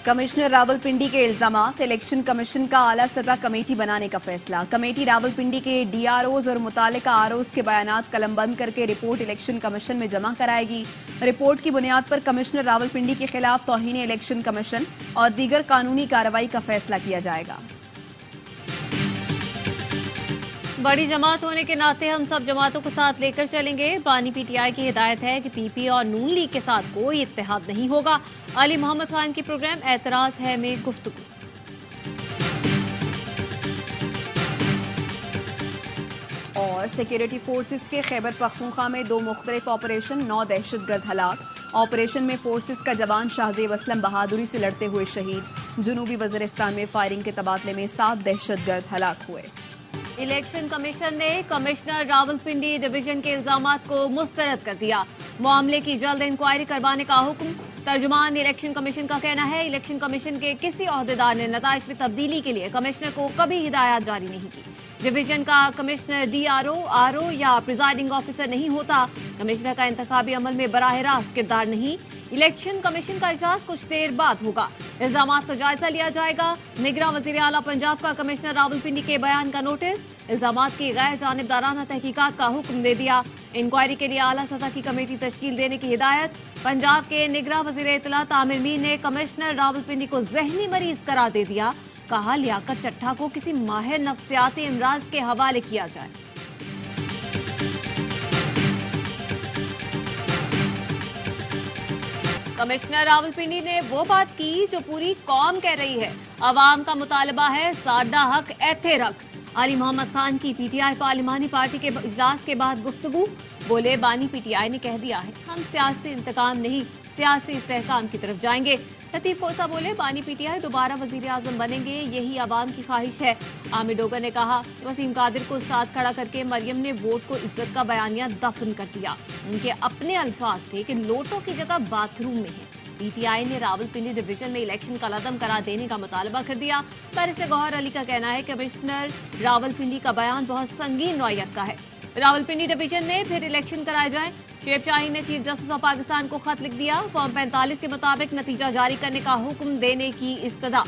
Commissioner Rawalpindi के इल्जामात, election commission का आला सतह कमेटी बनाने का फैसला। कमेटी रावलपिंडी के डीआरओज और मुतालिका आरओज के बयानात कलमबंद करके रिपोर्ट इलेक्शन कमीशन में जमा कराएगी। रिपोर्ट की बुनियाद पर कमिश्नर रावलपिंडी के खिलाफ तौहीन इलेक्शन कमीशन और दीगर कानूनी कार्रवाई का फैसला किया जाएगा। बड़ी जमात होने के नाते हम सब जमातों को साथ लेकर चलेंगे। बानी पीटीआई की हिदायत है कि पीपी और नून लीग के साथ कोई इत्तेहाद नहीं होगा। अली मोहम्मद खान की प्रोग्राम एतराज है में गुफ्तगू। और सिक्योरिटी फोर्सेस के खैबर पख्तूनख्वा में 2 मुख्तलिफ ऑपरेशन, 9 दहशतगर्द हलाक। ऑपरेशन में फोर्सेस का जवान शाहजेब असलम बहादुरी से लड़ते हुए शहीद। जनूबी वज़ीरिस्तान में फायरिंग के तबादले में 7 दहशतगर्द हलाक हुए। इलेक्शन कमीशन ने कमिश्नर रावलपिंडी डिवीजन के इल्जामात को मुस्तरद कर दिया। मामले की जल्द इंक्वायरी करवाने का हुक्म। तर्जुमान इलेक्शन कमीशन का कहना है, इलेक्शन कमीशन के किसी ओहदेदार ने नताइज में तब्दीली के लिए कमिश्नर को कभी हिदायत जारी नहीं की। डिवीजन का कमिश्नर डीआरओ, आरओ या प्रिजाइडिंग ऑफिसर नहीं होता। कमिश्नर का इंतखाबी अमल में बराह रास्त किरदार नहीं। इलेक्शन कमीशन का इजलास कुछ देर बाद होगा। इल्जामात का जायजा लिया जाएगा। निगरां वजीर आला पंजाब का कमिश्नर रावलपिंडी के बयान का नोटिस। इल्जामात की गैर जानिबदाराना तहकीकात का हुक्म दे दिया। इंक्वायरी के लिए आला सतह की कमेटी तश्कील देने की हिदायत। पंजाब के निगरां वजीर इत्तलात आमिर मीर ने कमिश्नर रावलपिंडी को जहनी मरीज करार दे दिया। कहा, लियाकत चट्टा को किसी माहिर नफ्सियाती इमराज के हवाले किया जाए। कमिश्नर रावलपिंडी ने वो बात की जो पूरी कौम कह रही है। अवाम का मुतालबा है साडा हक ऐथे रख। अली मोहम्मद खान की पीटीआई पार्लिमानी पार्टी के इजलास के बाद गुफ्तगू। बोले, बानी पीटीआई ने कह दिया है, हम सियासी इंतकाम नहीं सियासी इस्तेहकाम की तरफ जाएंगे। लतीफ कोसा बोले, बानी पीटीआई दोबारा वजीर आजम बनेंगे, यही अवाम की ख्वाहिश है। आमिर डोगर ने कहा, वसीम कादिर को साथ खड़ा करके मरियम ने वोट को इज्जत का बयानिया दफन कर दिया। उनके अपने अल्फाज थे कि लोटों की जगह बाथरूम में है। पीटीआई ने रावलपिंडी डिवीजन में इलेक्शन का लदम करार देने का मुतालबा कर दिया। बैरिस्टर गौहर अली का कहना है, कमिश्नर रावलपिंडी का बयान बहुत संगीन नौयत का है। रावलपिंडी डिवीजन में फिर इलेक्शन कराए जाएं। शेख शाहीन ने चीफ जस्टिस ऑफ पाकिस्तान को खत लिख दिया। फॉर्म 45 के मुताबिक नतीजा जारी करने का हुक्म देने की इस्तदा।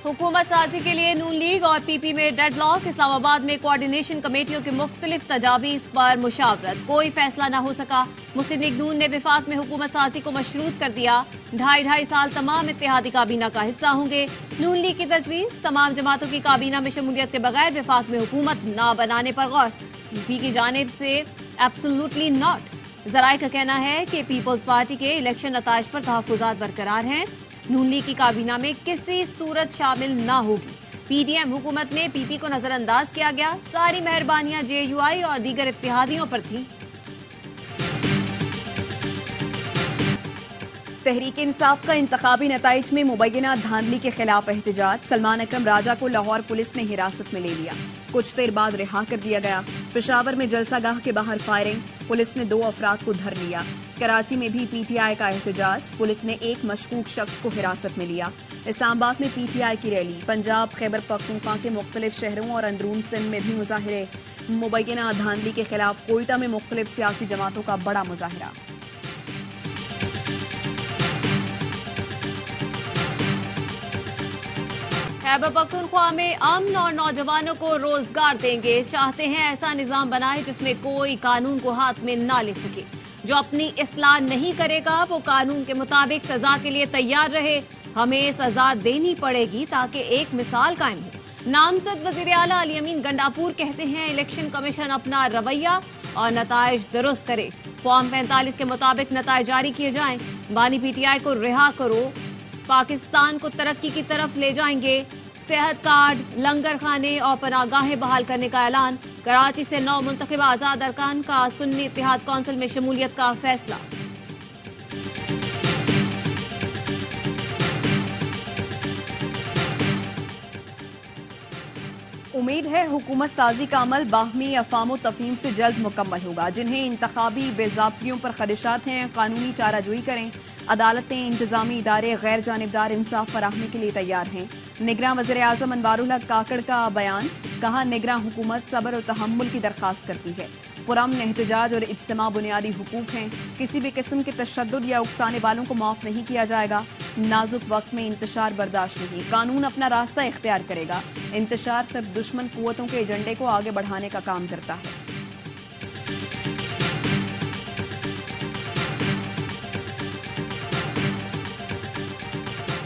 हुकूमत साजी के लिए नून लीग और पीपी में डेडलॉक। इस्लामाबाद में कोऑर्डिनेशन कमेटियों की मुख्तलिफ तजावीज़ पर मुशावरत, कोई फैसला न हो सका। मुस्लिम लीग नून ने विफाक में हुकूमत साजी को मशरूत कर दिया। 2.5 साल तमाम इत्तेहादी काबीना का हिस्सा होंगे। नून लीग की तजवीज़, तमाम जमातों की काबीना में शमूलियत के बगैर विफाक में हुकूमत न बनाने पर गौर। पीपी की जानिब से एब्सोल्युटली नॉट। जराए का कहना है कि पीपल्स पार्टी के इलेक्शन नताइज पर तहफ्फुज़ात बरकरार हैं। नून लीग की काबीना में किसी सूरत शामिल न होगी। पीडीएम हुकूमत में पीपी को नजरअंदाज किया गया। सारी मेहरबानियां जेयूआई और दीगर इत्तेहादियों पर थी। तहरीक इंसाफ का इंतखाबी नताइज में मुबैना धांधली के खिलाफ एहतजाज। सलमान अकरम राजा को लाहौर पुलिस ने हिरासत में ले लिया, कुछ देर बाद रिहा कर दिया गया। पेशावर में जलसागाह के बाहर फायरिंग, पुलिस ने 2 अफराद को धर लिया। कराची में भी पीटीआई का एहतजाज, पुलिस ने एक मशकूक शख्स को हिरासत में लिया। इस्लामाबाद में पीटीआई की रैली, पंजाब खैबर पख्तूनख्वा के मुख्तलिफ शहरों और अंदरून सिंध में भी मुजाहिरे। मुबैना धांधली के खिलाफ कोयटा में मुख्तलिफ सियासी जमातों का बड़ा मुजाहिरा। खैबर पख्तूनख्वा में अमन और नौजवानों को रोजगार देंगे। चाहते हैं ऐसा निजाम बनाए जिसमें कोई कानून को हाथ में ना ले सके। जो अपनी इस्लाह नहीं करेगा वो कानून के मुताबिक सजा के लिए तैयार रहे। हमें सजा देनी पड़ेगी ताकि एक मिसाल कायम हो। नामजद वजीर आला अली अमीन गंडापुर कहते हैं, इलेक्शन कमीशन अपना रवैया और नताइज दुरुस्त करे। फॉर्म 45 के मुताबिक नताइज जारी किए जाएं। बानी पीटीआई को रिहा करो, पाकिस्तान को तरक्की की तरफ ले जाएंगे। सेहत कार्ड, लंगर खाने और पनागाहें बहाल करने का ऐलान। कराची से 9 मुंतखब आजाद अरकान का सुन्नी इत्तेहाद कौंसिल में शमूलियत का फैसला। उम्मीद है हुकूमत साजी का अमल बाहमी अफाम तफहीम से जल्द मुकम्मल होगा। जिन्हें इंतखाबी बेज़ाब्तियों पर खदशात हैं, कानूनी चाराजोई करें। अदालतें, इंतजामी इदारे गैर जानिबदार इंसाफ फराहमी के लिए तैयार हैं। निगरान वज़ीर आज़म अनवारुल हक काकड़ का बयान, कहा निगरान हुकूमत सब्र और तहम्मुल की दरख्वास्त करती है। पुरअमन एहतजाज और इज्तिमा बुनियादी हुकूक हैं। किसी भी किस्म के तशद्दुद या उकसाने वालों को माफ नहीं किया जाएगा। नाजुक वक्त में इंतशार बर्दाश्त नहीं। कानून अपना रास्ता इख्तियार करेगा। इंतशार सिर्फ दुश्मन कुव्वतों के एजेंडे को आगे बढ़ाने का काम करता है।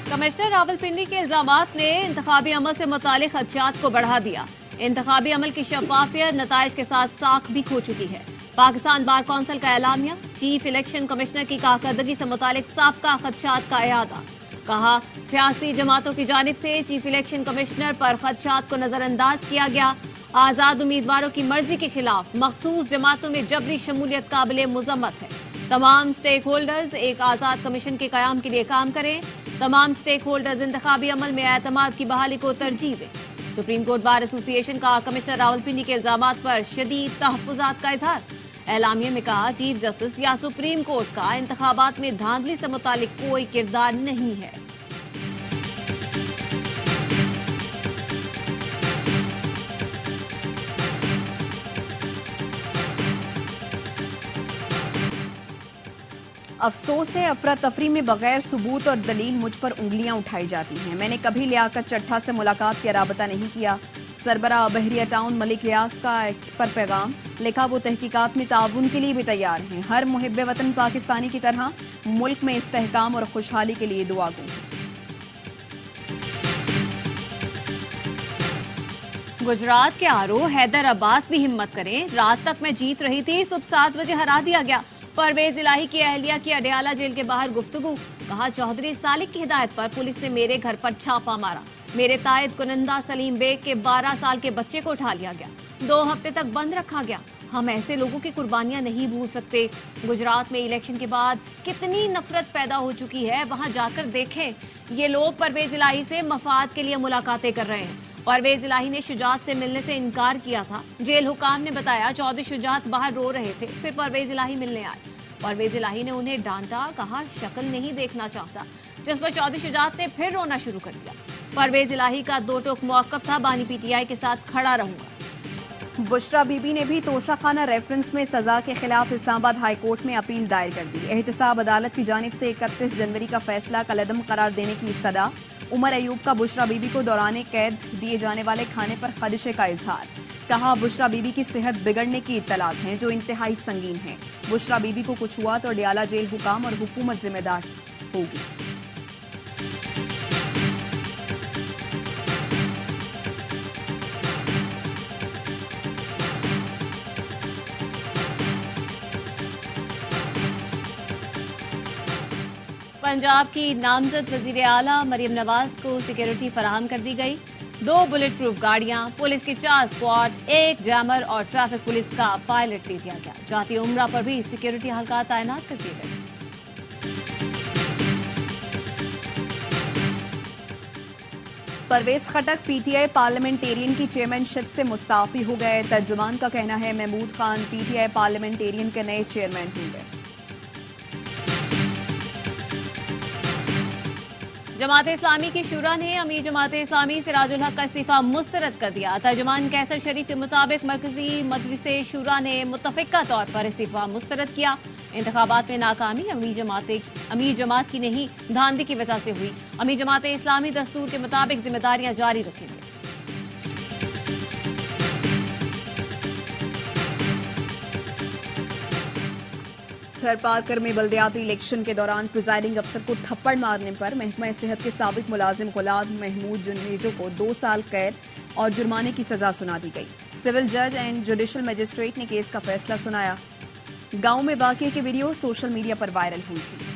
कमिश्नर रावलपिंडी के इल्जामात ने इंतखाबी अमल से मुतालिक खदशात को बढ़ा दिया। इंतखाबी अमल की शफाफियत नताइज के साथ साख भी खो चुकी है। पाकिस्तान बार कौंसिल का ऐलामिया, चीफ इलेक्शन कमिश्नर की कारकर्दगी से मुतालिक साबका खदशात का इयादा। कहा सियासी जमातों की जानिब से चीफ इलेक्शन कमिश्नर पर खदशात को नजरअंदाज किया गया। आजाद उम्मीदवारों की मर्जी के खिलाफ मखसूस जमातों में जबरी शमूलियत काबिल मुजम्मत है। तमाम स्टेक होल्डर्स एक आजाद कमीशन के कयाम के लिए काम करें। तमाम स्टेक होल्डर्स इंतखाबी अमल में एतमाद की बहाली को तरजीह दें। सुप्रीम कोर्ट बार एसोसिएशन का कमिश्नर रावलपिंडी के इल्जामात पर शदीद तहफ्फुजात का इजहार। एलामिया में कहा चीफ जस्टिस या सुप्रीम कोर्ट का इंतखाबात में धांधली से मुतालिक कोई किरदार नहीं है। अफसोस है अफरा तफरी में बगैर सबूत और दलील मुझ पर उंगलियां उठाई जाती हैं। मैंने कभी लियाकत चट्टा से मुलाकात का राबता नहीं किया। सरबरा बहरिया टाउन मलिक रियाज का पर पैगाम लिखा, वो तहकीकात में ताउन के लिए भी तैयार हैं। हर मुहिब्बे वतन पाकिस्तानी की तरह मुल्क में इस्तेहकाम और खुशहाली के लिए दुआ गो हैं। गुजरात के आरओ हैदर अब्बास भी हिम्मत करें। रात तक मैं जीत रही थी, सुबह 7 बजे हरा दिया गया। परवेज इलाही की अहलिया की अडयाला जेल के बाहर गुफ्तगू। कहा चौधरी सालिक की हिदायत पर पुलिस ने मेरे घर पर छापा मारा। मेरे तायद कुनंदा सलीम बेग के 12 साल के बच्चे को उठा लिया गया। 2 हफ्ते तक बंद रखा गया। हम ऐसे लोगों की कुर्बानियां नहीं भूल सकते। गुजरात में इलेक्शन के बाद कितनी नफरत पैदा हो चुकी है, वहां जाकर देखें। ये लोग परवेज इलाही से मफाद के लिए मुलाकातें कर रहे हैं। परवेज इलाही ने शुजात से मिलने से इनकार किया था। जेल हुकाम ने बताया चौधरी शुजात बाहर रो रहे थे, फिर परवेज इलाही मिलने आए। परवेज इलाही ने उन्हें डांटा, कहा शक्ल नहीं देखना चाहता, जिस पर चौधरी शुजात ने फिर रोना शुरू कर दिया। परवेज इलाही का 2 टोक मौकफ था, बानी पीटीआई के साथ खड़ा रहूंगा। बुशरा बीबी ने भी तोशाखाना रेफरेंस में सजा के खिलाफ इस्लामाबाद हाईकोर्ट में अपील दायर कर दी। एहतसाब अदालत की जानिब से 31 जनवरी का फैसला कलअदम करार देने की इस्तदा। उमर अयूब का बुशरा बीबी को दौरान कैद दिए जाने वाले खाने पर खदशे का इजहार। कहा बुशरा बीबी की सेहत बिगड़ने की इत्तलात हैं जो इंतहाई संगीन है। बुशरा बीबी को कुछ हुआ तो अडयाला जेल हुकाम और हुकूमत जिम्मेदार होगी। पंजाब की नामजद वजीर आला मरियम नवाज को सिक्योरिटी फराहम कर दी गई। 2 बुलेट प्रूफ गाड़ियां, पुलिस की 4 स्क्वाड, 1 जैमर और ट्रैफिक पुलिस का पायलट दे दिया गया। जाती उम्रा पर भी सिक्योरिटी हल्का तैनात कर दिए गए। परवेज खटक पीटीआई पार्लियामेंटेरियन की चेयरमैनशिप से मुस्ताफी हो गए। तर्जुमान का कहना है महमूद खान पीटीआई पार्लियामेंटेरियन के नए चेयरमैन होंगे। जमात इस्लामी की शुरा ने अमीर जमात इस्लामी सिराजुल हक का इस्तीफा मुस्तरद कर दिया। तर्जुमान कैसर शरीफ के मुताबिक मरकजी मजलिस शुरा ने मुतफिका तौर पर इस्तीफा मुस्तरद किया। इंतखाबात में नाकामी अमीर जमात की नहीं, धांधली की वजह से हुई। अमीर जमात इस्लामी दस्तूर के मुताबिक जिम्मेदारियां जारी रखेंगे। थर पार्कर में बल्दियाती इलेक्शन के दौरान प्रिजाइडिंग अफसर को थप्पड़ मारने पर महकमा सेहत के साबिक मुलाजिम गुलाम महमूद जुनेजो को 2 साल कैद और जुर्माने की सजा सुना दी गई। सिविल जज एंड जुडिशल मजिस्ट्रेट ने केस का फैसला सुनाया। गांव में वाकये की वीडियो सोशल मीडिया पर वायरल हुई थी।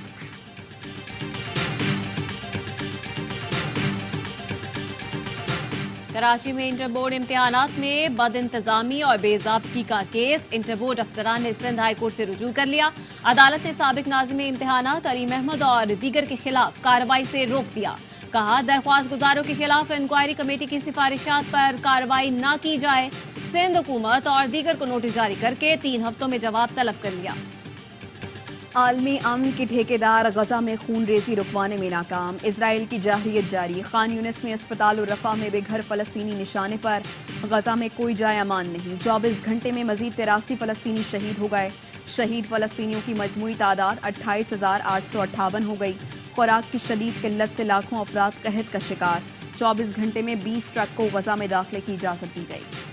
कराची में इंटर बोर्ड इम्तिहानात में बद इंतजामी और बेज़ाब्ती का केस इंटर बोर्ड अफसरान ने सिंध हाई कोर्ट से रुजू कर लिया। अदालत ने साबिक नाज़िम इम्तिहानात अली अहमद और दीगर के खिलाफ कार्रवाई से रोक दिया। कहा दरख्वास्त गुजारों के खिलाफ इंक्वायरी कमेटी की सिफारिशात पर कार्रवाई न की जाए। सिंध हुकूमत और दीगर को नोटिस जारी करके 3 हफ्तों में जवाब तलब कर लिया। आलमी अमन के ठेकेदार गजा में खून रेजी रुकवाने में नाकाम। इसराइल की जारहियत जारी। खान यूनिस में अस्पताल और रफा में बेघर फलस्तीनी निशाने पर। गजा में कोई जाए अमान नहीं। 24 घंटे में मजीद 83 फलस्तीनी शहीद हो गए। शहीद फलस्तीनियों की मजमूई तादाद 28,858 हो गई। खुराक की शदीद किल्लत से लाखों अफराद कहत का शिकार। 24 घंटे में 20 ट्रक को गजा में दाखिले की इजाजत दी गई।